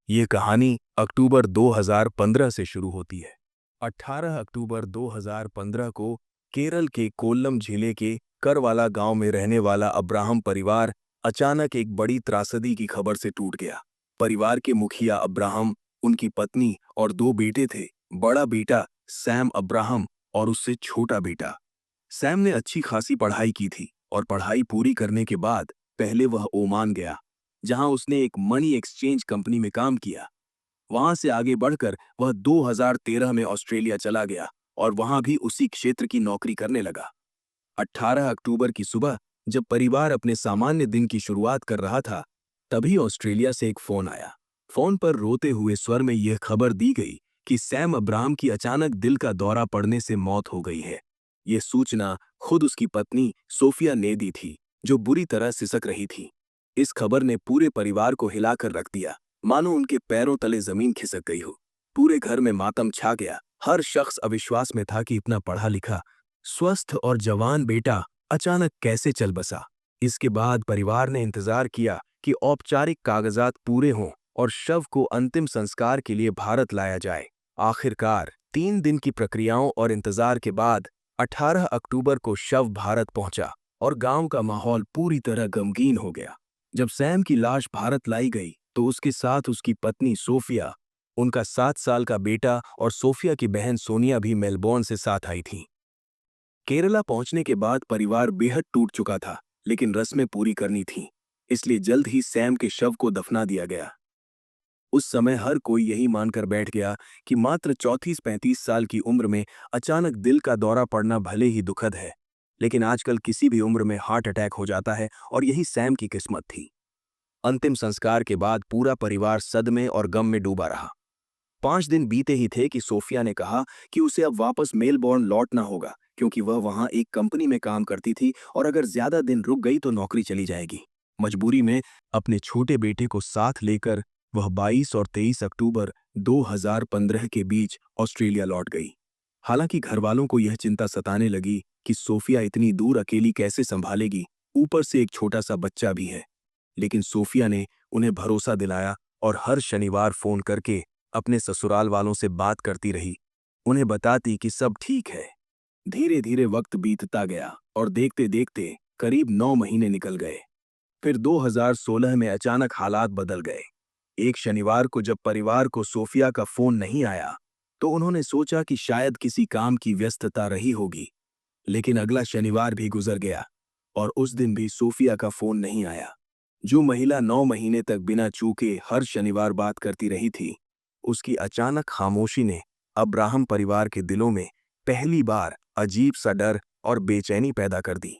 ये कहानी अक्टूबर 2015 से शुरू होती है। 18 अक्टूबर 2015 को केरल के कोल्लम जिले के करवाला गांव में रहने वाला अब्राहम परिवार अचानक एक बड़ी त्रासदी की खबर से टूट गया। परिवार के मुखिया अब्राहम, उनकी पत्नी और दो बेटे थे। बड़ा बेटा सैम अब्राहम और उससे छोटा बेटा। सैम ने अच्छी खासी पढ़ाई की थी और पढ़ाई पूरी करने के बाद पहले वह ओमान गया, जहां उसने एक मनी एक्सचेंज कंपनी में काम किया। वहां से आगे बढ़कर वह 2013 में ऑस्ट्रेलिया चला गया और वहां भी उसी क्षेत्र की नौकरी करने लगा। 18 अक्टूबर की सुबह जब परिवार अपने सामान्य दिन की शुरुआत कर रहा था, तभी ऑस्ट्रेलिया से एक फोन आया। फोन पर रोते हुए स्वर में यह खबर दी गई कि सैम अब्राहम की अचानक दिल का दौरा पड़ने से मौत हो गई है। यह सूचना खुद उसकी पत्नी सोफिया ने दी थी, जो बुरी तरह सिसक रही थी। इस खबर ने पूरे परिवार को हिलाकर रख दिया, मानो उनके पैरों तले जमीन खिसक गई हो। पूरे घर में मातम छा गया। हर शख्स अविश्वास में था कि इतना पढ़ा लिखा, स्वस्थ और जवान बेटा अचानक कैसे चल बसा। इसके बाद परिवार ने इंतजार किया कि औपचारिक कागजात पूरे हों और शव को अंतिम संस्कार के लिए भारत लाया जाए। आखिरकार 3 दिन की प्रक्रियाओं और इंतजार के बाद 18 अक्टूबर को शव भारत पहुंचा और गांव का माहौल पूरी तरह गमगीन हो गया। जब सैम की लाश भारत लाई गई तो उसके साथ उसकी पत्नी सोफिया, उनका 7 साल का बेटा और सोफिया की बहन सोनिया भी मेलबोर्न से साथ आई थीं। केरला पहुंचने के बाद परिवार बेहद टूट चुका था, लेकिन रस्में पूरी करनी थीं, इसलिए जल्द ही सैम के शव को दफना दिया गया। उस समय हर कोई यही मानकर बैठ गया कि मात्र 34-35 साल की उम्र में अचानक दिल का दौरा पड़ना भले ही दुखद है, लेकिन आजकल किसी भी उम्र में हार्ट अटैक हो जाता है और यही सैम की किस्मत थी। अंतिम संस्कार के बाद पूरा परिवार सदमे और गम में डूबा रहा। 5 दिन बीते ही थे कि सोफिया ने कहा कि उसे अब वापस मेलबोर्न लौटना होगा, क्योंकि वह वहां एक कंपनी में काम करती थी और अगर ज्यादा दिन रुक गई तो नौकरी चली जाएगी। मजबूरी में अपने छोटे बेटे को साथ लेकर वह 22 और 23 अक्टूबर 2015 के बीच ऑस्ट्रेलिया लौट गई। हालांकि घरवालों को यह चिंता सताने लगी कि सोफिया इतनी दूर अकेली कैसे संभालेगी, ऊपर से एक छोटा सा बच्चा भी है। लेकिन सोफिया ने उन्हें भरोसा दिलाया और हर शनिवार फोन करके अपने ससुराल वालों से बात करती रही, उन्हें बताती कि सब ठीक है। धीरे धीरे वक्त बीतता गया और देखते देखते करीब 9 महीने निकल गए। फिर 2016 में अचानक हालात बदल गए। एक शनिवार को जब परिवार को सोफिया का फोन नहीं आया, तो उन्होंने सोचा कि शायद किसी काम की व्यस्तता रही होगी। लेकिन अगला शनिवार भी गुजर गया और उस दिन भी सोफिया का फोन नहीं आया। जो महिला 9 महीने तक बिना चूके हर शनिवार बात करती रही थी, उसकी अचानक खामोशी ने अब्राहम परिवार के दिलों में पहली बार अजीब सा डर और बेचैनी पैदा कर दी।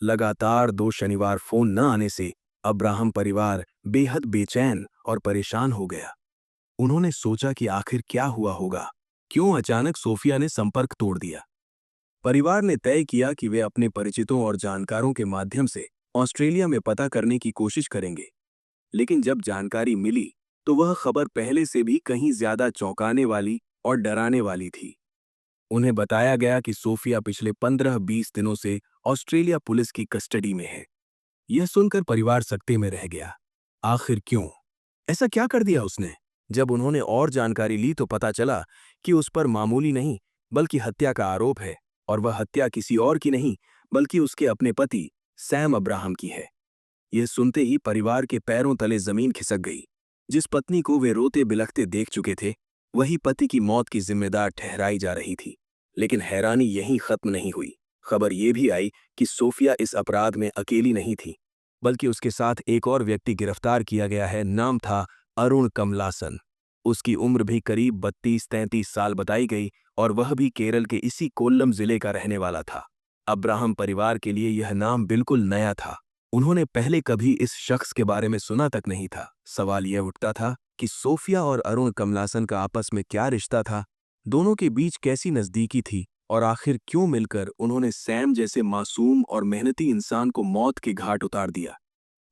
लगातार 2 शनिवार फोन न आने से अब्राहम परिवार बेहद बेचैन और परेशान हो गया। उन्होंने सोचा कि आखिर क्या हुआ होगा, क्यों अचानक सोफिया ने संपर्क तोड़ दिया। परिवार ने तय किया कि वे अपने परिचितों और जानकारों के माध्यम से ऑस्ट्रेलिया में पता करने की कोशिश करेंगे। लेकिन जब जानकारी मिली तो वह खबर पहले से भी कहीं ज्यादा चौंकाने वाली और डराने वाली थी। उन्हें बताया गया कि सोफिया पिछले 15-20 दिनों से ऑस्ट्रेलिया पुलिस की कस्टडी में है। यह सुनकर परिवार सकते में रह गया। आखिर क्यों? ऐसा क्या कर दिया उसने? जब उन्होंने और जानकारी ली तो पता चला कि उस पर मामूली नहीं बल्कि हत्या का आरोप है, और वह हत्या किसी और की नहीं बल्कि उसके अपने पति सैम अब्राहम की है। यह सुनते ही परिवार के पैरों तले जमीन खिसक गई। जिस पत्नी को वे रोते बिलखते देख चुके थे, वही पति की मौत की जिम्मेदार ठहराई जा रही थी। लेकिन हैरानी यहीं खत्म नहीं हुई। खबर यह भी आई कि सोफिया इस अपराध में अकेली नहीं थी, बल्कि उसके साथ एक और व्यक्ति गिरफ्तार किया गया है। नाम था अरुण कमलासन। उसकी उम्र भी करीब 32-33 साल बताई गई और वह भी केरल के इसी कोल्लम जिले का रहने वाला था। अब्राहम परिवार के लिए यह नाम बिल्कुल नया था। उन्होंने पहले कभी इस शख्स के बारे में सुना तक नहीं था। सवाल यह उठता था कि सोफिया और अरुण कमलासन का आपस में क्या रिश्ता था, दोनों के बीच कैसी नजदीकी थी, और आखिर क्यों मिलकर उन्होंने सैम जैसे मासूम और मेहनती इंसान को मौत के घाट उतार दिया।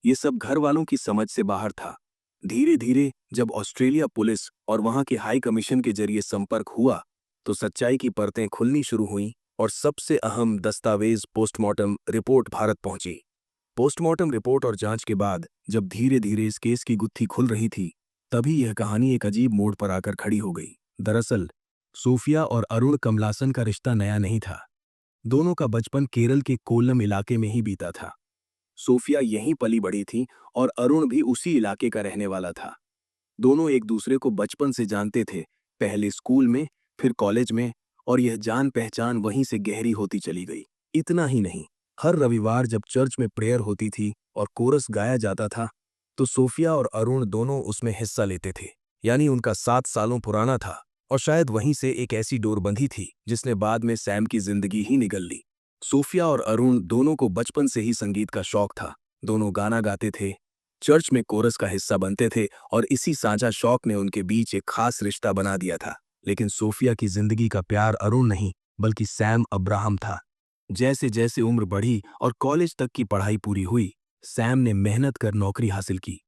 ये सब घर वालों की समझ से बाहर था। धीरे धीरे जब ऑस्ट्रेलिया पुलिस और वहां के हाई कमीशन के जरिए संपर्क हुआ, तो सच्चाई की परतें खुलनी शुरू हुईं और सबसे अहम दस्तावेज पोस्टमार्टम रिपोर्ट भारत पहुंची। पोस्टमार्टम रिपोर्ट और जांच के बाद जब धीरे धीरे इस केस की गुत्थी खुल रही थी, तभी यह कहानी एक अजीब मोड़ पर आकर खड़ी हो गई। दरअसल सोफिया और अरुण कमलासन का रिश्ता नया नहीं था। दोनों का बचपन केरल के कोल्लम इलाके में ही बीता था। सोफिया यहीं पली बड़ी थी और अरुण भी उसी इलाके का रहने वाला था। दोनों एक दूसरे को बचपन से जानते थे, पहले स्कूल में, फिर कॉलेज में, और यह जान पहचान वहीं से गहरी होती चली गई। इतना ही नहीं, हर रविवार जब चर्च में प्रेयर होती थी और कोरस गाया जाता था, तो सोफिया और अरुण दोनों उसमें हिस्सा लेते थे। यानी उनका 7 सालों पुराना था, और शायद वहीं से एक ऐसी डोर बंधी थी जिसने बाद में सैम की जिंदगी ही निगल ली। सोफिया और अरुण दोनों को बचपन से ही संगीत का शौक था। दोनों गाना गाते थे, चर्च में कोरस का हिस्सा बनते थे, और इसी साझा शौक ने उनके बीच एक खास रिश्ता बना दिया था। लेकिन सोफिया की जिंदगी का प्यार अरुण नहीं, बल्कि सैम अब्राहम था। जैसे जैसे उम्र बढ़ी और कॉलेज तक की पढ़ाई पूरी हुई, सैम ने मेहनत कर नौकरी हासिल की।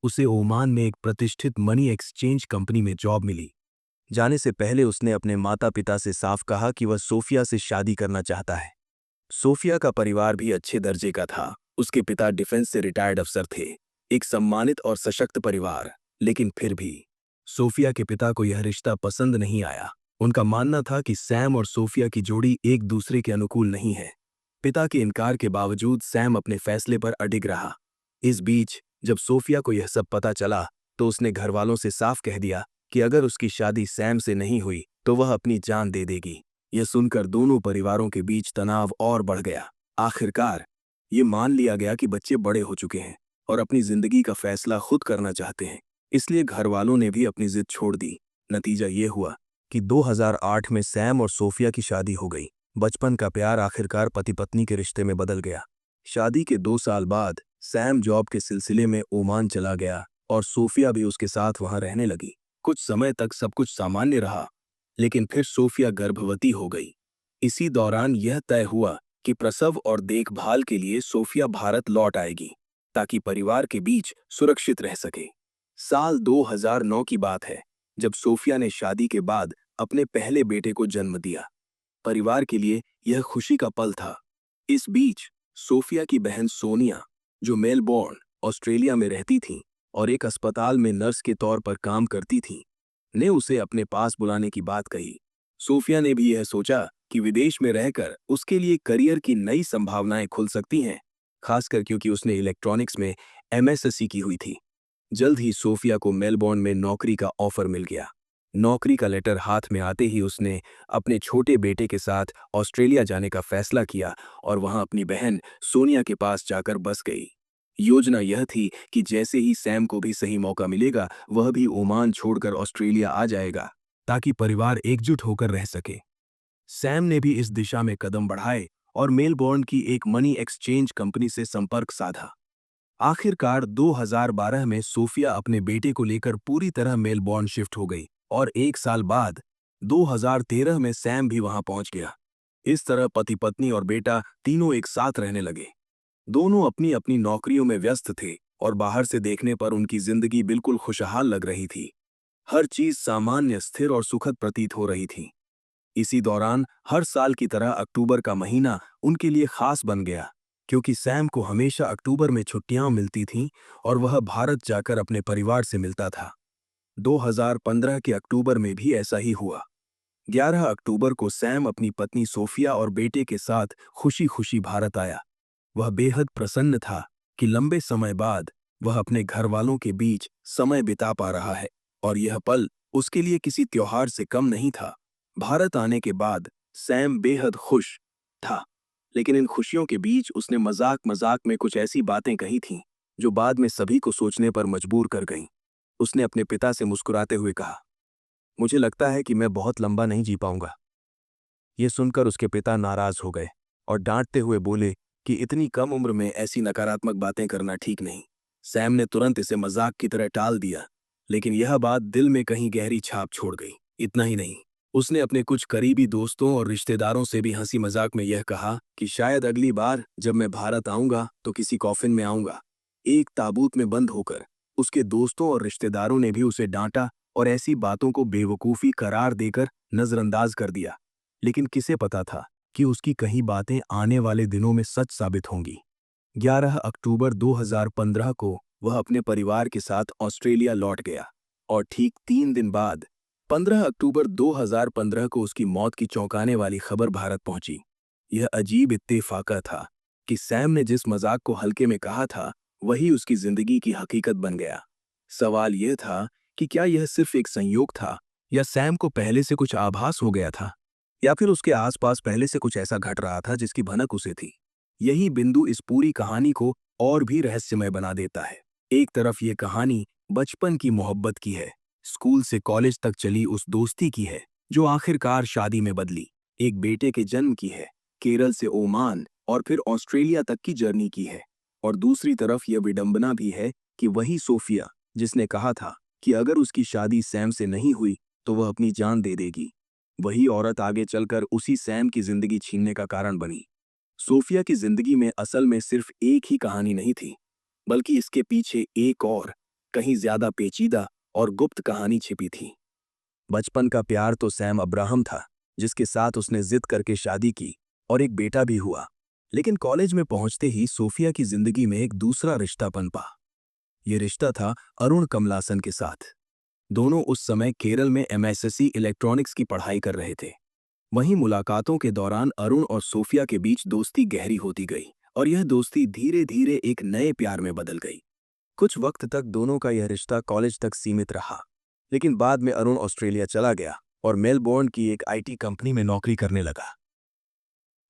उसे ओमान में एक प्रतिष्ठित मनी एक्सचेंज कंपनी में जॉब मिली। जाने से पहले उसने अपने माता पिता से साफ कहा कि वह सोफिया से शादी करना चाहता है। सोफिया का परिवार भी अच्छे दर्जे का था। उसके पिता डिफेंस से रिटायर्ड अफसर थे, एक सम्मानित और सशक्त परिवार। लेकिन फिर भी सोफिया के पिता को यह रिश्ता पसंद नहीं आया। उनका मानना था कि सैम और सोफिया की जोड़ी एक दूसरे के अनुकूल नहीं है। पिता के इनकार के बावजूद सैम अपने फैसले पर अडिग रहा। इस बीच जब सोफिया को यह सब पता चला, तो उसने घरवालों से साफ कह दिया कि अगर उसकी शादी सैम से नहीं हुई तो वह अपनी जान दे देगी। यह सुनकर दोनों परिवारों के बीच तनाव और बढ़ गया। आखिरकार ये मान लिया गया कि बच्चे बड़े हो चुके हैं और अपनी जिंदगी का फैसला खुद करना चाहते हैं, इसलिए घरवालों ने भी अपनी जिद छोड़ दी। नतीजा ये हुआ कि 2008 में सैम और सोफिया की शादी हो गई। बचपन का प्यार आखिरकार पति पत्नी के रिश्ते में बदल गया। शादी के 2 साल बाद सैम जॉब के सिलसिले में ओमान चला गया और सोफिया भी उसके साथ वहां रहने लगी। कुछ समय तक सब कुछ सामान्य रहा, लेकिन फिर सोफिया गर्भवती हो गई। इसी दौरान यह तय हुआ कि प्रसव और देखभाल के लिए सोफिया भारत लौट आएगी, ताकि परिवार के बीच सुरक्षित रह सके। साल 2009 की बात है, जब सोफिया ने शादी के बाद अपने पहले बेटे को जन्म दिया। परिवार के लिए यह खुशी का पल था। इस बीच सोफिया की बहन सोनिया, जो मेलबोर्न, ऑस्ट्रेलिया में रहती थी और एक अस्पताल में नर्स के तौर पर काम करती थी, ने उसे अपने पास बुलाने की बात कही। सोफिया ने भी यह सोचा कि विदेश में रहकर उसके लिए करियर की नई संभावनाएं खुल सकती हैं, खासकर क्योंकि उसने इलेक्ट्रॉनिक्स में एमएससी की हुई थी। जल्द ही सोफिया को मेलबोर्न में नौकरी का ऑफर मिल गया। नौकरी का लेटर हाथ में आते ही उसने अपने छोटे बेटे के साथ ऑस्ट्रेलिया जाने का फैसला किया और वहां अपनी बहन सोनिया के पास जाकर बस गई। योजना यह थी कि जैसे ही सैम को भी सही मौका मिलेगा, वह भी ओमान छोड़कर ऑस्ट्रेलिया आ जाएगा, ताकि परिवार एकजुट होकर रह सके। सैम ने भी इस दिशा में कदम बढ़ाए और मेलबोर्न की एक मनी एक्सचेंज कंपनी से संपर्क साधा। आखिरकार 2012 में सोफिया अपने बेटे को लेकर पूरी तरह मेलबोर्न शिफ्ट हो गई और 1 साल बाद 2013 में सैम भी वहां पहुंच गया। इस तरह पति पत्नी और बेटा तीनों एक साथ रहने लगे। दोनों अपनी अपनी नौकरियों में व्यस्त थे और बाहर से देखने पर उनकी जिंदगी बिल्कुल खुशहाल लग रही थी। हर चीज सामान्य, स्थिर और सुखद प्रतीत हो रही थी। इसी दौरान हर साल की तरह अक्टूबर का महीना उनके लिए खास बन गया, क्योंकि सैम को हमेशा अक्टूबर में छुट्टियां मिलती थीं और वह भारत जाकर अपने परिवार से मिलता था। 2015 के अक्टूबर में भी ऐसा ही हुआ। 11 अक्टूबर को सैम अपनी पत्नी सोफिया और बेटे के साथ खुशी खुशी भारत आया। वह बेहद प्रसन्न था कि लंबे समय बाद वह अपने घर वालों के बीच समय बिता पा रहा है, और यह पल उसके लिए किसी त्योहार से कम नहीं था। भारत आने के बाद सैम बेहद खुश था, लेकिन इन खुशियों के बीच उसने मजाक मजाक में कुछ ऐसी बातें कही थीं जो बाद में सभी को सोचने पर मजबूर कर गईं। उसने अपने पिता से मुस्कुराते हुए कहा, मुझे लगता है कि मैं बहुत लंबा नहीं जी पाऊंगा। ये सुनकर उसके पिता नाराज हो गए और डांटते हुए बोले कि इतनी कम उम्र में ऐसी नकारात्मक बातें करना ठीक नहीं। सैम ने तुरंत इसे मजाक की तरह टाल दिया, लेकिन यह बात दिल में कहीं गहरी छाप छोड़ गई। इतना ही नहीं, उसने अपने कुछ करीबी दोस्तों और रिश्तेदारों से भी हंसी मजाक में यह कहा कि शायद अगली बार जब मैं भारत आऊंगा तो किसी कॉफिन में आऊंगा, एक ताबूत में बंद होकर। उसके दोस्तों और रिश्तेदारों ने भी उसे डांटा और ऐसी बातों को बेवकूफ़ी करार देकर नजरअंदाज कर दिया। लेकिन किसे पता था कि उसकी कही बातें आने वाले दिनों में सच साबित होंगी। 11 अक्टूबर 2015 को वह अपने परिवार के साथ ऑस्ट्रेलिया लौट गया। और ठीक 3 दिन बाद 15 अक्टूबर 2015 को उसकी मौत की चौंकाने वाली खबर भारत पहुंची। यह अजीब इत्तेफाक था कि सैम ने जिस मजाक को हल्के में कहा था वही उसकी जिंदगी की हकीकत बन गया। सवाल यह था कि क्या यह सिर्फ एक संयोग था, या सैम को पहले से कुछ आभास हो गया था, या फिर उसके आसपास पहले से कुछ ऐसा घट रहा था जिसकी भनक उसे थी। यही बिंदु इस पूरी कहानी को और भी रहस्यमय बना देता है। एक तरफ ये कहानी बचपन की मोहब्बत की है, स्कूल से कॉलेज तक चली उस दोस्ती की है जो आखिरकार शादी में बदली, एक बेटे के जन्म की है, केरल से ओमान और फिर ऑस्ट्रेलिया तक की जर्नी की है। और दूसरी तरफ यह विडंबना भी है कि वही सोफिया जिसने कहा था कि अगर उसकी शादी सैम से नहीं हुई तो वह अपनी जान दे देगी, वही औरत आगे चलकर उसी सैम की जिंदगी छीनने का कारण बनी। सोफिया की जिंदगी में असल में सिर्फ एक ही कहानी नहीं थी, बल्कि इसके पीछे एक और, कहीं ज्यादा पेचीदा और गुप्त कहानी छिपी थी। बचपन का प्यार तो सैम अब्राहम था, जिसके साथ उसने जिद करके शादी की और एक बेटा भी हुआ। लेकिन कॉलेज में पहुंचते ही सोफिया की जिंदगी में एक दूसरा रिश्ता पनपा। ये रिश्ता था अरुण कमलासन के साथ। दोनों उस समय केरल में एमएससी इलेक्ट्रॉनिक्स की पढ़ाई कर रहे थे। वहीं मुलाकातों के दौरान अरुण और सोफिया के बीच दोस्ती गहरी होती गई और यह दोस्ती धीरे धीरे एक नए प्यार में बदल गई। कुछ वक्त तक दोनों का यह रिश्ता कॉलेज तक सीमित रहा, लेकिन बाद में अरुण ऑस्ट्रेलिया चला गया और मेलबोर्न की एक आईटी कंपनी में नौकरी करने लगा।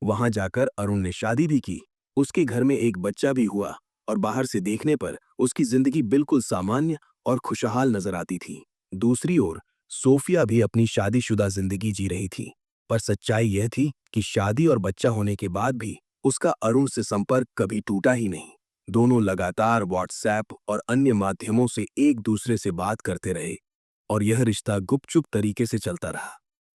वहां जाकर अरुण ने शादी भी की, उसके घर में एक बच्चा भी हुआ और बाहर से देखने पर उसकी जिंदगी बिल्कुल सामान्य और खुशहाल नजर आती थी। दूसरी ओर सोफिया भी अपनी शादीशुदा जिंदगी जी रही थी, पर सच्चाई यह थी कि शादी और बच्चा होने के बाद भी उसका अरुण से संपर्क कभी टूटा ही नहीं। दोनों लगातार व्हाट्सएप और अन्य माध्यमों से एक दूसरे से बात करते रहे और यह रिश्ता गुपचुप तरीके से चलता रहा।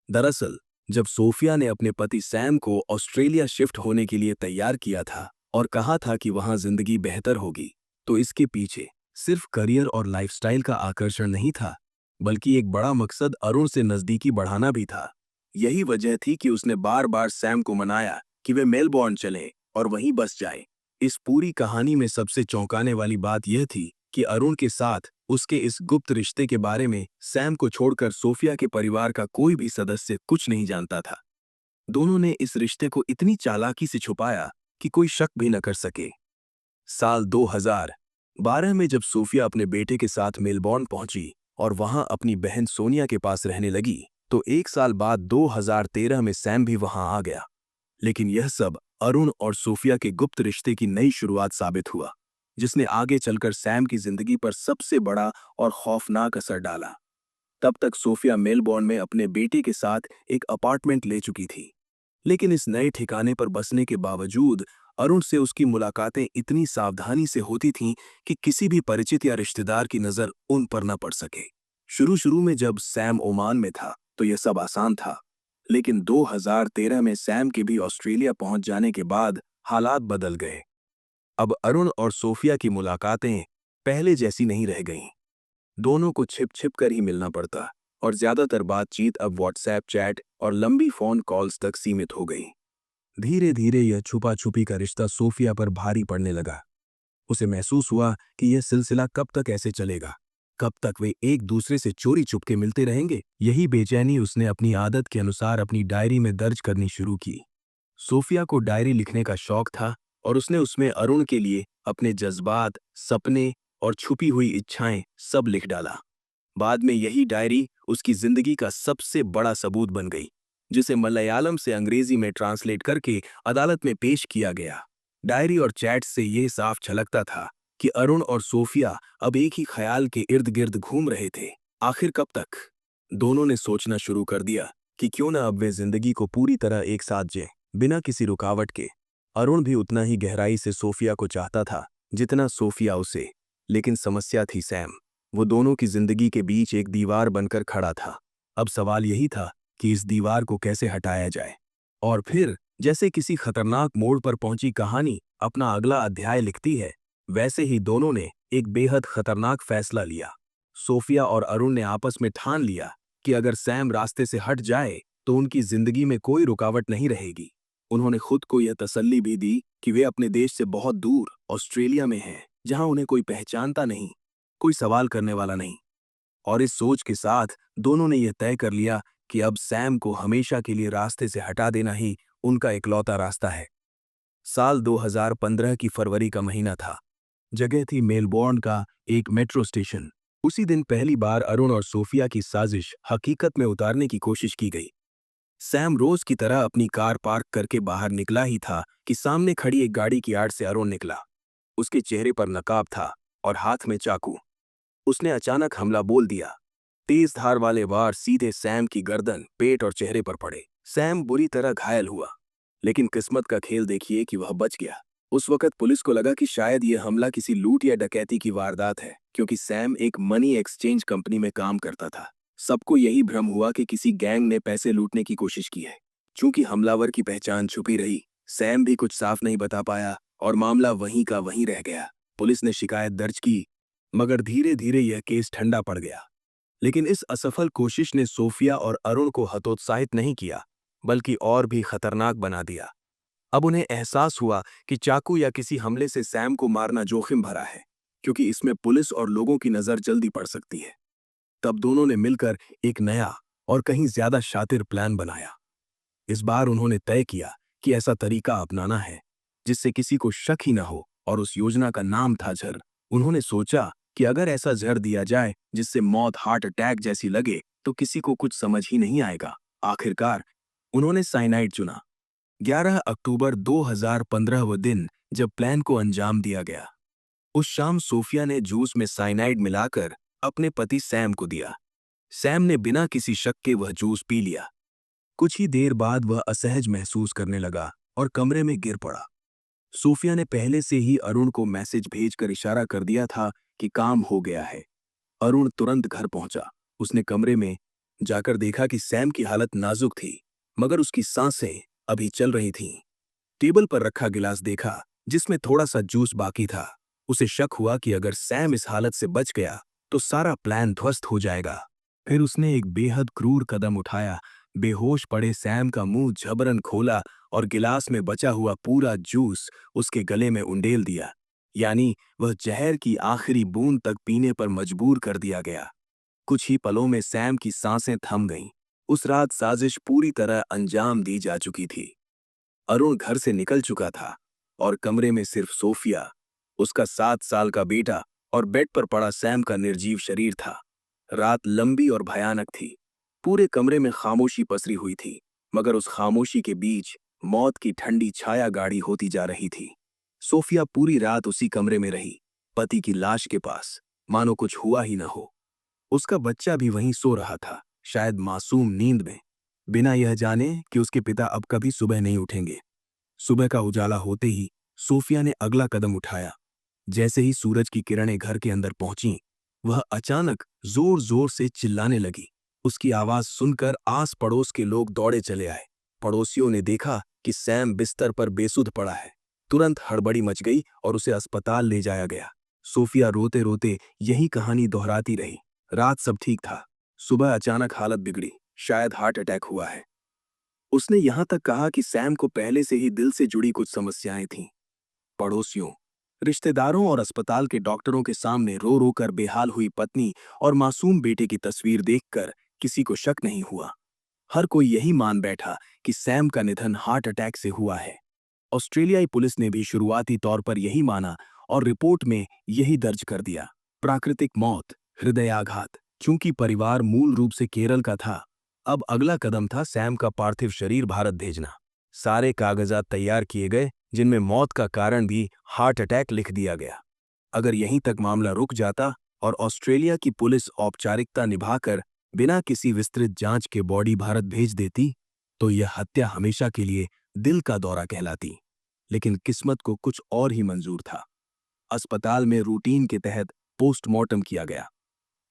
दरअसल जब सोफिया ने अपने पति सैम को ऑस्ट्रेलिया शिफ्ट होने के लिए तैयार किया था और कहा था कि वहां जिंदगी बेहतर होगी, तो इसके पीछे सिर्फ करियर और लाइफस्टाइल का आकर्षण नहीं था, बल्कि एक बड़ा मकसद अरुण से नजदीकी बढ़ाना भी था। यही वजह थी कि उसने बार बार सैम को मनाया कि वे मेलबोर्न चलें और वहीं बस जाएं। इस पूरी कहानी में सबसे चौंकाने वाली बात यह थी कि अरुण के साथ उसके इस गुप्त रिश्ते के बारे में सैम को छोड़कर सोफिया के परिवार का कोई भी सदस्य कुछ नहीं जानता था। दोनों ने इस रिश्ते को इतनी चालाकी से छुपाया कि कोई शक भी न कर सके। साल 2012 में जब सोफिया अपने बेटे के साथ मेलबोर्न पहुंची और वहां अपनी बहन सोनिया के पास रहने लगी, तो एक साल बाद 2013 में सैम भी वहां आ गया। लेकिन यह सब अरुण और सोफिया के गुप्त रिश्ते की नई शुरुआत साबित हुआ, जिसने आगे चलकर सैम की जिंदगी पर सबसे बड़ा और खौफनाक असर डाला। तब तक सोफिया मेलबोर्न में अपने बेटे के साथ एक अपार्टमेंट ले चुकी थी, लेकिन इस नए ठिकाने पर बसने के बावजूद अरुण से उसकी मुलाकातें इतनी सावधानी से होती थीं कि किसी भी परिचित या रिश्तेदार की नजर उन पर न पड़ सके। शुरू शुरू में जब सैम ओमान में था तो यह सब आसान था, लेकिन 2013 में सैम के भी ऑस्ट्रेलिया पहुंच जाने के बाद हालात बदल गए। अब अरुण और सोफिया की मुलाकातें पहले जैसी नहीं रह गईं। दोनों को छिप छिप कर ही मिलना पड़ता और ज्यादातर बातचीत अब व्हाट्सएप चैट और लंबी फोन कॉल्स तक सीमित हो गई। धीरे धीरे यह छुपा छुपी का रिश्ता सोफिया पर भारी पड़ने लगा। उसे महसूस हुआ कि यह सिलसिला कब तक ऐसे चलेगा, कब तक वे एक दूसरे से चोरी चुपके मिलते रहेंगे। यही बेचैनी उसने अपनी आदत के अनुसार अपनी डायरी में दर्ज करनी शुरू की। सोफिया को डायरी लिखने का शौक था और उसने उसमें अरुण के लिए अपने जज्बात, सपने और छुपी हुई इच्छाएं सब लिख डाला। बाद में यही डायरी उसकी जिंदगी का सबसे बड़ा सबूत बन गई, जिसे मलयालम से अंग्रेजी में ट्रांसलेट करके अदालत में पेश किया गया। डायरी और चैट से यह साफ झलकता था कि अरुण और सोफिया अब एक ही ख्याल के इर्द गिर्द घूम रहे थे। आखिर कब तक? दोनों ने सोचना शुरू कर दिया कि क्यों न अब वे जिंदगी को पूरी तरह एक साथ जिएं, बिना किसी रुकावट के। अरुण भी उतना ही गहराई से सोफिया को चाहता था जितना सोफिया उसे, लेकिन समस्या थी सैम। वो दोनों की जिंदगी के बीच एक दीवार बनकर खड़ा था। अब सवाल यही था कि इस दीवार को कैसे हटाया जाए। और फिर जैसे किसी खतरनाक मोड़ पर पहुंची कहानी अपना अगला अध्याय लिखती है, वैसे ही दोनों ने एक बेहद खतरनाक फैसला लिया। सोफिया और अरुण ने आपस में ठान लिया कि अगर सैम रास्ते से हट जाए तो उनकी जिंदगी में कोई रुकावट नहीं रहेगी। उन्होंने खुद को यह तसल्ली भी दी कि वे अपने देश से बहुत दूर ऑस्ट्रेलिया में हैं, जहां उन्हें कोई पहचानता नहीं, कोई सवाल करने वाला नहीं। और इस सोच के साथ दोनों ने यह तय कर लिया कि अब सैम को हमेशा के लिए रास्ते से हटा देना ही उनका इकलौता रास्ता है। साल 2015 की फरवरी का महीना था। जगह थी मेलबोर्न का एक मेट्रो स्टेशन। उसी दिन पहली बार अरुण और सोफिया की साजिश हकीकत में उतारने की कोशिश की गई। सैम रोज की तरह अपनी कार पार्क करके बाहर निकला ही था कि सामने खड़ी एक गाड़ी की आड़ से अरुण निकला। उसके चेहरे पर नकाब था और हाथ में चाकू। उसने अचानक हमला बोल दिया। तेज धार वाले वार सीधे सैम की गर्दन, पेट और चेहरे पर पड़े। सैम बुरी तरह घायल हुआ, लेकिन किस्मत का खेल देखिए कि वह बच गया। उस वक्त पुलिस को लगा कि शायद यह हमला किसी लूट या डकैती की वारदात है, क्योंकि सैम एक मनी एक्सचेंज कंपनी में काम करता था। सबको यही भ्रम हुआ कि किसी गैंग ने पैसे लूटने की कोशिश की है। चूंकि हमलावर की पहचान छुपी रही, सैम भी कुछ साफ नहीं बता पाया और मामला वहीं का वहीं रह गया। पुलिस ने शिकायत दर्ज की, मगर धीरे धीरे यह केस ठंडा पड़ गया। लेकिन इस असफल कोशिश ने सोफिया और अरुण को हतोत्साहित नहीं किया, बल्कि और भी खतरनाक बना दिया। अब उन्हें एहसास हुआ कि चाकू या किसी हमले से सैम को मारना जोखिम भरा है, क्योंकि इसमें पुलिस और लोगों की नजर जल्दी पड़ सकती है। तब दोनों ने मिलकर एक नया और कहीं ज्यादा शातिर प्लान बनाया। इस बार उन्होंने तय किया कि ऐसा तरीका अपनाना है जिससे किसी को शक ही न हो, और उस योजना का नाम था जहर। उन्होंने सोचा कि अगर ऐसा जहर दिया जाए जिससे मौत हार्ट अटैक जैसी लगे तो किसी को कुछ समझ ही नहीं आएगा। आखिरकार उन्होंने साइनाइड चुना। 11 अक्टूबर 2015 वो दिन जब प्लान को अंजाम दिया गया। उस शाम सोफिया ने जूस में साइनाइड मिलाकर अपने पति सैम को दिया। सैम ने बिना किसी शक के वह जूस पी लिया। कुछ ही देर बाद वह असहज महसूस करने लगा और कमरे में गिर पड़ा। सोफिया ने पहले से ही अरुण को मैसेज भेजकर इशारा कर दिया था कि काम हो गया है। अरुण तुरंत घर पहुंचा। उसने कमरे में जाकर देखा कि सैम की हालत नाजुक थी, मगर उसकी सांसें अभी चल रही थीं। टेबल पर रखा गिलास देखा जिसमें थोड़ा सा जूस बाकी था। उसे शक हुआ कि अगर सैम इस हालत से बच गया तो सारा प्लान ध्वस्त हो जाएगा। फिर उसने एक बेहद क्रूर कदम उठाया। बेहोश पड़े सैम का मुंह झबरन खोला और गिलास में बचा हुआ पूरा जूस उसके गले में उंडेल दिया। यानी वह जहर की आखिरी बूंद तक पीने पर मजबूर कर दिया गया। कुछ ही पलों में सैम की सांसें थम गईं। उस रात साजिश पूरी तरह अंजाम दी जा चुकी थी। अरुण घर से निकल चुका था और कमरे में सिर्फ सोफिया, उसका 7 साल का बेटा और बेड पर पड़ा सैम का निर्जीव शरीर था। रात लंबी और भयानक थी। पूरे कमरे में खामोशी पसरी हुई थी, मगर उस खामोशी के बीच मौत की ठंडी छाया गाढ़ी होती जा रही थी। सोफिया पूरी रात उसी कमरे में रही, पति की लाश के पास, मानो कुछ हुआ ही न हो। उसका बच्चा भी वहीं सो रहा था, शायद मासूम नींद में, बिना यह जाने कि उसके पिता अब कभी सुबह नहीं उठेंगे। सुबह का उजाला होते ही सोफिया ने अगला कदम उठाया। जैसे ही सूरज की किरणें घर के अंदर पहुंची, वह अचानक जोर जोर से चिल्लाने लगी। उसकी आवाज सुनकर आस पड़ोस के लोग दौड़े चले आए। पड़ोसियों ने देखा कि सैम बिस्तर पर बेसुध पड़ा है। तुरंत हड़बड़ी मच गई और उसे अस्पताल ले जाया गया। सोफिया रोते रोते यही कहानी दोहराती रही। रात सब ठीक था, सुबह अचानक हालत बिगड़ी, शायद हार्ट अटैक हुआ है। उसने यहां तक कहा कि सैम को पहले से ही दिल से जुड़ी कुछ समस्याएं थीं। पड़ोसियों, रिश्तेदारों और अस्पताल के डॉक्टरों के सामने रो रो कर बेहाल हुई पत्नी और मासूम बेटे की तस्वीर देखकर किसी को शक नहीं हुआ। हर कोई यही मान बैठा कि सैम का निधन हार्ट अटैक से हुआ है। ऑस्ट्रेलियाई पुलिस ने भी शुरुआती तौर पर यही माना और रिपोर्ट में यही दर्ज कर दिया। प्राकृतिक मौत, हृदयाघात। चूंकि परिवार मूल रूप से केरल का था, अब अगला कदम था सैम का पार्थिव शरीर भारत भेजना। सारे कागजात तैयार किए गए, जिनमें मौत का कारण भी हार्ट अटैक लिख दिया गया। अगर यहीं तक मामला रुक जाता और ऑस्ट्रेलिया की पुलिस औपचारिकता निभाकर बिना किसी विस्तृत जांच के बॉडी भारत भेज देती, तो यह हत्या हमेशा के लिए दिल का दौरा कहलाती। लेकिन किस्मत को कुछ और ही मंजूर था। अस्पताल में रूटीन के तहत पोस्टमार्टम किया गया।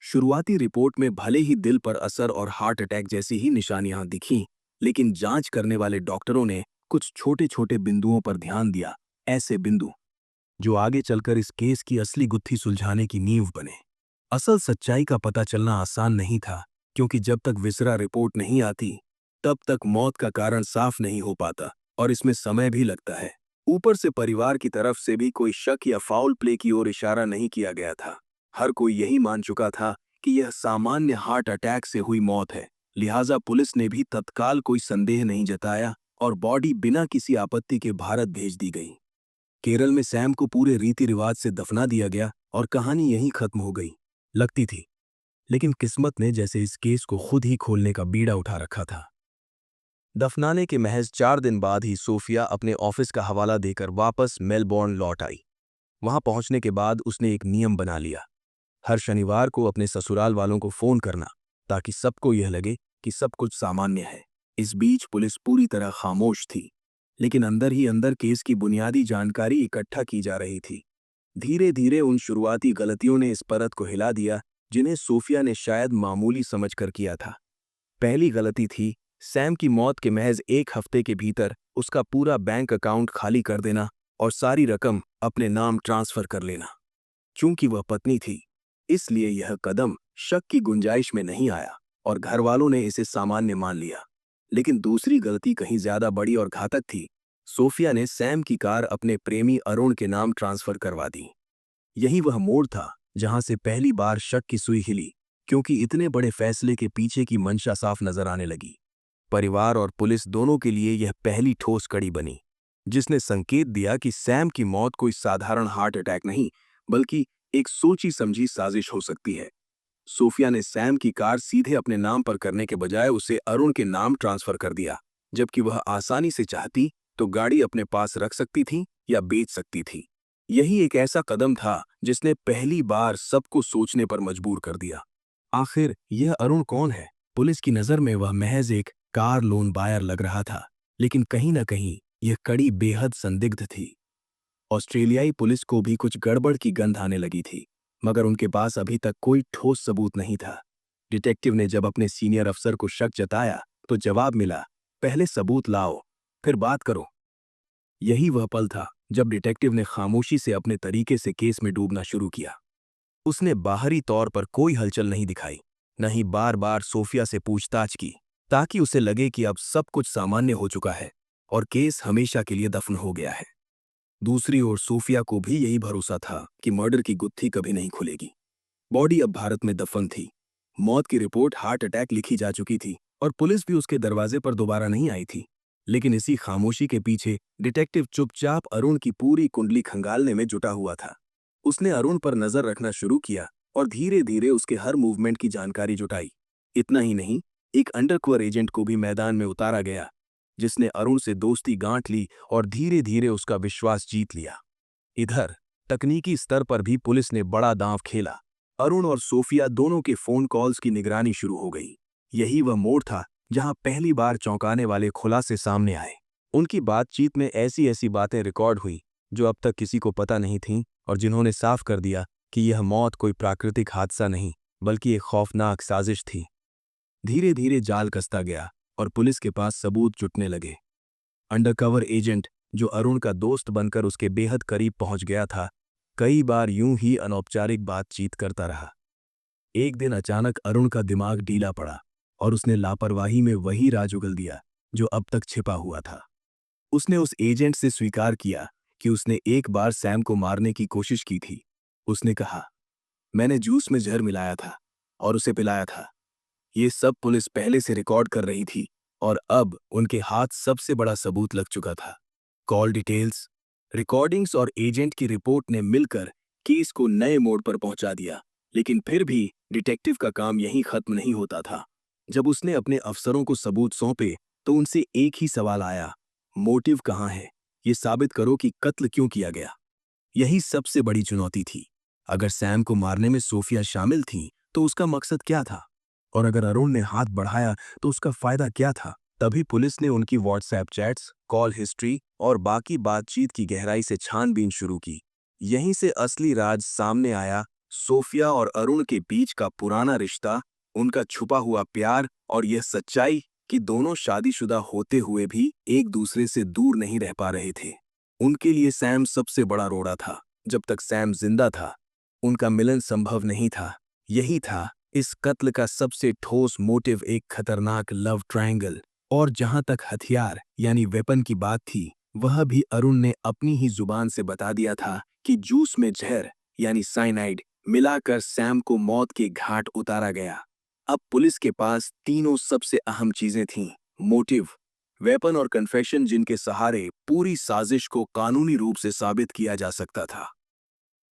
शुरुआती रिपोर्ट में भले ही दिल पर असर और हार्ट अटैक जैसी ही निशानियां दिखीं, लेकिन जांच करने वाले डॉक्टरों ने कुछ छोटे छोटे बिंदुओं पर ध्यान दिया। ऐसे बिंदु जो आगे चलकर इस केस की असली गुत्थी सुलझाने की नींव बने। असल सच्चाई का पता चलना आसान नहीं था, क्योंकि जब तक विसरा रिपोर्ट नहीं आती, तब तक मौत का कारण साफ नहीं हो पाता और इसमें समय भी लगता है। ऊपर से परिवार की तरफ से भी कोई शक या फाउल प्ले की ओर इशारा नहीं किया गया था। हर कोई यही मान चुका था कि यह सामान्य हार्ट अटैक से हुई मौत है, लिहाजा पुलिस ने भी तत्काल कोई संदेह नहीं जताया और बॉडी बिना किसी आपत्ति के भारत भेज दी गई। केरल में सैम को पूरे रीति रिवाज से दफना दिया गया और कहानी यहीं खत्म हो गई लगती थी, लेकिन किस्मत ने जैसे इस केस को खुद ही खोलने का बीड़ा उठा रखा था। दफनाने के महज 4 दिन बाद ही सोफिया अपने ऑफिस का हवाला देकर वापस मेलबोर्न लौट आई। वहां पहुंचने के बाद उसने एक नियम बना लिया, हर शनिवार को अपने ससुराल वालों को फोन करना, ताकि सबको यह लगे कि सब कुछ सामान्य है। इस बीच पुलिस पूरी तरह खामोश थी, लेकिन अंदर ही अंदर केस की बुनियादी जानकारी इकट्ठा की जा रही थी। धीरे धीरे उन शुरुआती गलतियों ने इस परत को हिला दिया जिन्हें सोफिया ने शायद मामूली समझकर किया था। पहली गलती थी सैम की मौत के महज 1 हफ्ते के भीतर उसका पूरा बैंक अकाउंट खाली कर देना और सारी रकम अपने नाम ट्रांसफर कर लेना। चूंकि वह पत्नी थी, इसलिए यह कदम शक की गुंजाइश में नहीं आया और घरवालों ने इसे सामान्य मान लिया। लेकिन दूसरी गलती कहीं ज्यादा बड़ी और घातक थी। सोफिया ने सैम की कार अपने प्रेमी अरुण के नाम ट्रांसफर करवा दी। यही वह मोड़ था जहां से पहली बार शक की सुई हिली, क्योंकि इतने बड़े फैसले के पीछे की मंशा साफ नजर आने लगी। परिवार और पुलिस दोनों के लिए यह पहली ठोस कड़ी बनी, जिसने संकेत दिया कि सैम की मौत कोई साधारण हार्ट अटैक नहीं, बल्कि एक सोची समझी साजिश हो सकती है। सोफिया ने सैम की कार सीधे अपने नाम पर करने के बजाय उसे अरुण के नाम ट्रांसफर कर दिया, जबकि वह आसानी से चाहती तो गाड़ी अपने पास रख सकती थी या बेच सकती थी। यही एक ऐसा कदम था जिसने पहली बार सबको सोचने पर मजबूर कर दिया। आखिर यह अरुण कौन है? पुलिस की नजर में वह महज एक कार लोन बायर लग रहा था, लेकिन कहीं न कहीं यह कड़ी बेहद संदिग्ध थी। ऑस्ट्रेलियाई पुलिस को भी कुछ गड़बड़ की गंध आने लगी थी, मगर उनके पास अभी तक कोई ठोस सबूत नहीं था। डिटेक्टिव ने जब अपने सीनियर अफसर को शक जताया, तो जवाब मिला, पहले सबूत लाओ, फिर बात करो। यही वह पल था जब डिटेक्टिव ने खामोशी से अपने तरीके से केस में डूबना शुरू किया। उसने बाहरी तौर पर कोई हलचल नहीं दिखाई, न ही बार बार सोफिया से पूछताछ की, ताकि उसे लगे कि अब सब कुछ सामान्य हो चुका है और केस हमेशा के लिए दफन हो गया है। दूसरी ओर सोफिया को भी यही भरोसा था कि मर्डर की गुत्थी कभी नहीं खुलेगी। बॉडी अब भारत में दफन थी, मौत की रिपोर्ट हार्ट अटैक लिखी जा चुकी थी और पुलिस भी उसके दरवाजे पर दोबारा नहीं आई थी। लेकिन इसी खामोशी के पीछे डिटेक्टिव चुपचाप अरुण की पूरी कुंडली खंगालने में जुटा हुआ था। उसने अरुण पर नजर रखना शुरू किया और धीरे धीरे उसके हर मूवमेंट की जानकारी जुटाई। इतना ही नहीं, एक अंडरकवर एजेंट को भी मैदान में उतारा गया, जिसने अरुण से दोस्ती गांठ ली और धीरे धीरे उसका विश्वास जीत लिया। इधर तकनीकी स्तर पर भी पुलिस ने बड़ा दांव खेला। अरुण और सोफिया दोनों के फोन कॉल्स की निगरानी शुरू हो गई। यही वह मोड़ था जहां पहली बार चौंकाने वाले खुलासे सामने आए। उनकी बातचीत में ऐसी ऐसी बातें रिकॉर्ड हुई जो अब तक किसी को पता नहीं थीं और जिन्होंने साफ कर दिया कि यह मौत कोई प्राकृतिक हादसा नहीं, बल्कि एक खौफनाक साजिश थी। धीरे धीरे जाल कसता गया और पुलिस के पास सबूत जुटने लगे। अंडरकवर एजेंट, जो अरुण का दोस्त बनकर उसके बेहद करीब पहुंच गया था, कई बार यूं ही अनौपचारिक बातचीत करता रहा। एक दिन अचानक अरुण का दिमाग ढीला पड़ा और उसने लापरवाही में वही राज उगल दिया जो अब तक छिपा हुआ था। उसने उस एजेंट से स्वीकार किया कि उसने एक बार सैम को मारने की कोशिश की थी। उसने कहा, मैंने जूस में जहर मिलाया था और उसे पिलाया था। ये सब पुलिस पहले से रिकॉर्ड कर रही थी और अब उनके हाथ सबसे बड़ा सबूत लग चुका था। कॉल डिटेल्स, रिकॉर्डिंग्स और एजेंट की रिपोर्ट ने मिलकर केस को नए मोड़ पर पहुंचा दिया। लेकिन फिर भी डिटेक्टिव का काम यहीं खत्म नहीं होता था। जब उसने अपने अफसरों को सबूत सौंपे तो उनसे एक ही सवाल आया, मोटिव कहाँ है? ये साबित करो कि कत्ल क्यों किया गया। यही सबसे बड़ी चुनौती थी। अगर सैम को मारने में सोफिया शामिल थी तो उसका मकसद क्या था, और अगर अरुण ने हाथ बढ़ाया तो उसका फायदा क्या था। तभी पुलिस ने उनकी व्हाट्सएप चैट्स, कॉल हिस्ट्री और बाकी बातचीत की गहराई से छानबीन शुरू की। यहीं से असली राज सामने आया, सोफिया और अरुण के बीच का पुराना रिश्ता, उनका छुपा हुआ प्यार और यह सच्चाई कि दोनों शादीशुदा होते हुए भी एक दूसरे से दूर नहीं रह पा रहे थे। उनके लिए सैम सबसे बड़ा रोड़ा था। जब तक सैम जिंदा था, उनका मिलन संभव नहीं था। यही था इस कत्ल का सबसे ठोस मोटिव, एक खतरनाक लव ट्रायंगल। और जहां तक हथियार यानी वेपन की बात थी, वह भी अरुण ने अपनी ही जुबान से बता दिया था कि जूस में जहर यानी साइनाइड मिलाकर सैम को मौत के घाट उतारा गया। अब पुलिस के पास तीनों सबसे अहम चीजें थीं: मोटिव, वेपन और कन्फेशन, जिनके सहारे पूरी साजिश को कानूनी रूप से साबित किया जा सकता था।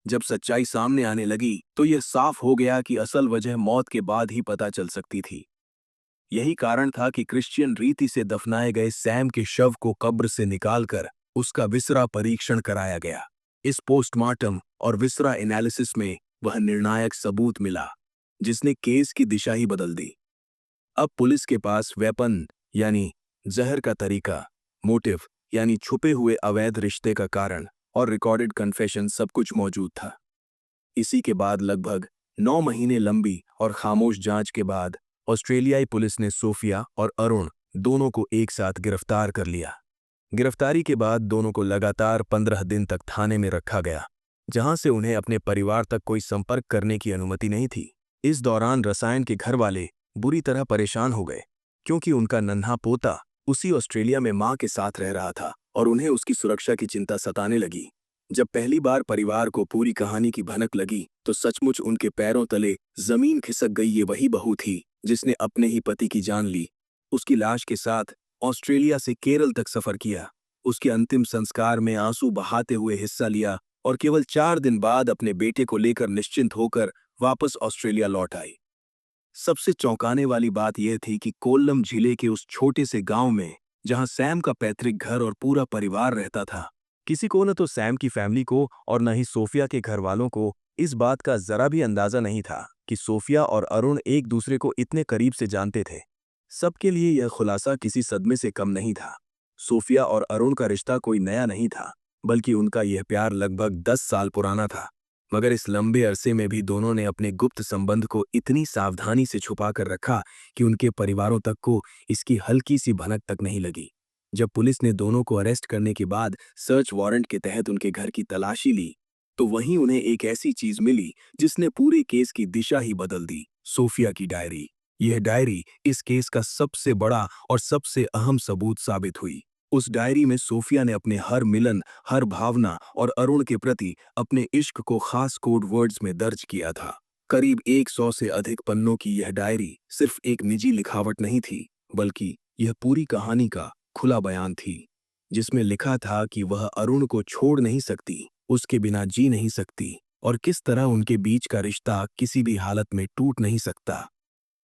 जब सच्चाई सामने आने लगी तो यह साफ हो गया कि असल वजह मौत के बाद ही पता चल सकती थी। यही कारण था कि क्रिश्चियन रीति से दफनाए गए सैम के शव को कब्र से निकालकर उसका विसरा परीक्षण कराया गया। इस पोस्टमार्टम और विसरा एनालिसिस में वह निर्णायक सबूत मिला जिसने केस की दिशा ही बदल दी। अब पुलिस के पास वेपन यानी जहर का तरीका, मोटिव यानी छुपे हुए अवैध रिश्ते का कारण और रिकॉर्डेड कन्फेशन सब कुछ मौजूद था। इसी के बाद लगभग 9 महीने लंबी और खामोश जांच के बाद ऑस्ट्रेलियाई पुलिस ने सोफिया और अरुण दोनों को एक साथ गिरफ्तार कर लिया। गिरफ्तारी के बाद दोनों को लगातार 15 दिन तक थाने में रखा गया, जहां से उन्हें अपने परिवार तक कोई संपर्क करने की अनुमति नहीं थी। इस दौरान रसायन के घर वाले बुरी तरह परेशान हो गए, क्योंकि उनका नन्हा पोता उसी ऑस्ट्रेलिया में मां के साथ रह रहा था और उन्हें उसकी सुरक्षा की चिंता सताने लगी। जब पहली बार परिवार को पूरी कहानी की भनक लगी तो सचमुच उनके पैरों तले जमीन खिसक गई। ये वही बहू थी जिसने अपने ही पति की जान ली, उसकी लाश के साथ ऑस्ट्रेलिया से केरल तक सफर किया, उसके अंतिम संस्कार में आंसू बहाते हुए हिस्सा लिया और केवल 4 दिन बाद अपने बेटे को लेकर निश्चिंत होकर वापस ऑस्ट्रेलिया लौट आई। सबसे चौंकाने वाली बात यह थी कि कोल्लम जिले के उस छोटे से गांव में, जहां सैम का पैतृक घर और पूरा परिवार रहता था, किसी को न तो सैम की फैमिली को और न ही सोफिया के घर वालों को इस बात का जरा भी अंदाजा नहीं था कि सोफिया और अरुण एक दूसरे को इतने करीब से जानते थे। सबके लिए यह खुलासा किसी सदमे से कम नहीं था। सोफिया और अरुण का रिश्ता कोई नया नहीं था, बल्कि उनका यह प्यार लगभग 10 साल पुराना था। मगर इस लंबे अरसे में भी दोनों ने अपने गुप्त संबंध को इतनी सावधानी से छुपा कर रखा कि उनके परिवारों तक को इसकी हल्की सी भनक तक नहीं लगी। जब पुलिस ने दोनों को अरेस्ट करने के बाद सर्च वारंट के तहत उनके घर की तलाशी ली, तो वहीं उन्हें एक ऐसी चीज मिली जिसने पूरे केस की दिशा ही बदल दी: सोफिया की डायरी। यह डायरी इस केस का सबसे बड़ा और सबसे अहम सबूत साबित हुई। उस डायरी में सोफिया ने अपने हर मिलन, हर भावना और अरुण के प्रति अपने इश्क को खास कोड वर्ड्स में दर्ज किया था। करीब 100 से अधिक पन्नों की यह डायरी सिर्फ एक निजी लिखावट नहीं थी, बल्कि यह पूरी कहानी का खुला बयान थी, जिसमें लिखा था कि वह अरुण को छोड़ नहीं सकती, उसके बिना जी नहीं सकती और किस तरह उनके बीच का रिश्ता किसी भी हालत में टूट नहीं सकता।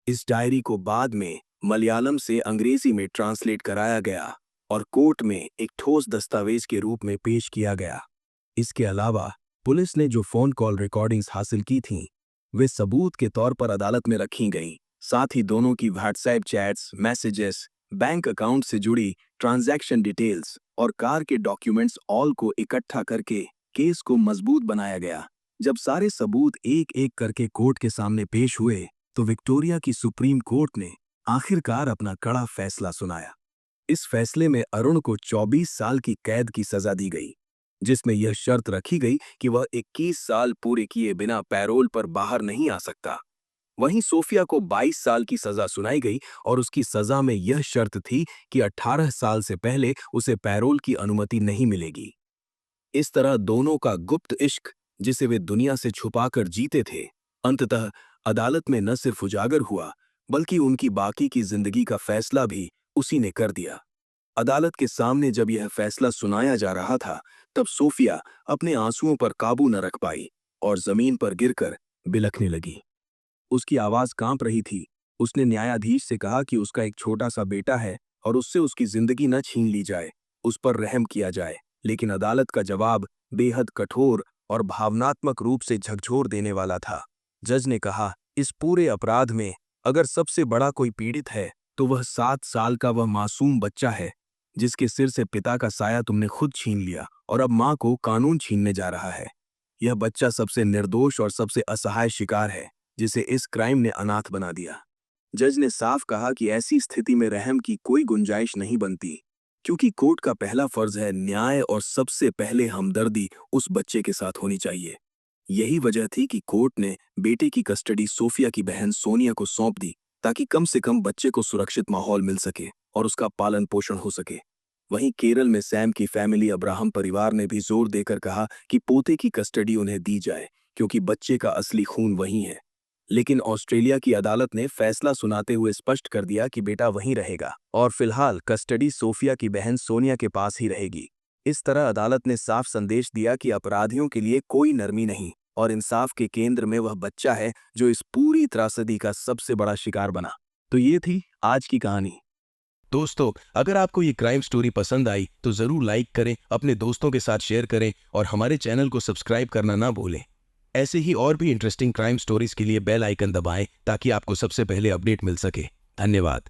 इस डायरी को बाद में मलयालम से अंग्रेजी में ट्रांसलेट कराया गया और कोर्ट में एक ठोस दस्तावेज के रूप में पेश किया गया। इसके अलावा पुलिस ने जो फोन कॉल रिकॉर्डिंग्स हासिल की थीं, वे सबूत के तौर पर अदालत में रखी गईं। साथ ही दोनों की WhatsApp chats, messages, bank account से जुड़ी ट्रांजैक्शन डिटेल्स और कार के डॉक्यूमेंट्स ऑल को इकट्ठा करके केस को मजबूत बनाया गया। जब सारे सबूत एक एक करके कोर्ट के सामने पेश हुए तो विक्टोरिया की सुप्रीम कोर्ट ने आखिरकार अपना कड़ा फैसला सुनाया। इस फैसले में अरुण को 24 साल की कैद की सजा दी गई, जिसमें यह शर्त रखी गई कि वह 21 साल पूरे किए बिना पैरोल पर बाहर नहीं आ सकता। वहीं सोफिया को 22 साल की सजा सुनाई गई और उसकी सजा में यह शर्त थी कि 18 साल से पहले उसे पैरोल की अनुमति नहीं मिलेगी। इस तरह दोनों का गुप्त इश्क, जिसे वे दुनिया से छुपाकर जीते थे, अंततः अदालत में न सिर्फ उजागर हुआ, बल्कि उनकी बाकी की जिंदगी का फैसला भी उसी ने कर दिया। अदालत के सामने जब यह फैसला सुनाया जा रहा था, तब सोफिया अपने आंसुओं पर काबू न रख पाई और जमीन पर गिरकर बिलखने लगी। उसकी आवाज कांप रही थी। उसने न्यायाधीश से कहा कि उसका एक छोटा सा बेटा है और उससे उसकी जिंदगी न छीन ली जाए, उस पर रहम किया जाए। लेकिन अदालत का जवाब बेहद कठोर और भावनात्मक रूप से झकझोर देने वाला था। जज ने कहा, इस पूरे अपराध में अगर सबसे बड़ा कोई पीड़ित है तो वह 7 साल का वह मासूम बच्चा है, जिसके सिर से पिता का साया तुमने खुद छीन लिया और अब मां को कानून छीनने जा रहा है। यह बच्चा सबसे निर्दोष और सबसे असहाय शिकार है, जिसे इस क्राइम ने अनाथ बना दिया। जज ने साफ कहा कि ऐसी स्थिति में रहम की कोई गुंजाइश नहीं बनती, क्योंकि कोर्ट का पहला फर्ज है न्याय और सबसे पहले हमदर्दी उस बच्चे के साथ होनी चाहिए। यही वजह थी कि कोर्ट ने बेटे की कस्टडी सोफिया की बहन सोनिया को सौंप दी, ताकि कम से कम बच्चे को सुरक्षित माहौल मिल सके और उसका पालन पोषण हो सके। वहीं केरल में सैम की फैमिली अब्राहम परिवार ने भी जोर देकर कहा कि पोते की कस्टडी उन्हें दी जाए, क्योंकि बच्चे का असली खून वही है। लेकिन ऑस्ट्रेलिया की अदालत ने फैसला सुनाते हुए स्पष्ट कर दिया कि बेटा वहीं रहेगा और फिलहाल कस्टडी सोफिया की बहन सोनिया के पास ही रहेगी। इस तरह अदालत ने साफ संदेश दिया कि अपराधियों के लिए कोई नरमी नहीं और इंसाफ के केंद्र में वह बच्चा है जो इस पूरी त्रासदी का सबसे बड़ा शिकार बना। तो ये थी आज की कहानी। दोस्तों, अगर आपको ये क्राइम स्टोरी पसंद आई तो जरूर लाइक करें, अपने दोस्तों के साथ शेयर करें और हमारे चैनल को सब्सक्राइब करना ना भूलें। ऐसे ही और भी इंटरेस्टिंग क्राइम स्टोरीज के लिए बेल आइकन दबाएं ताकि आपको सबसे पहले अपडेट मिल सके। धन्यवाद।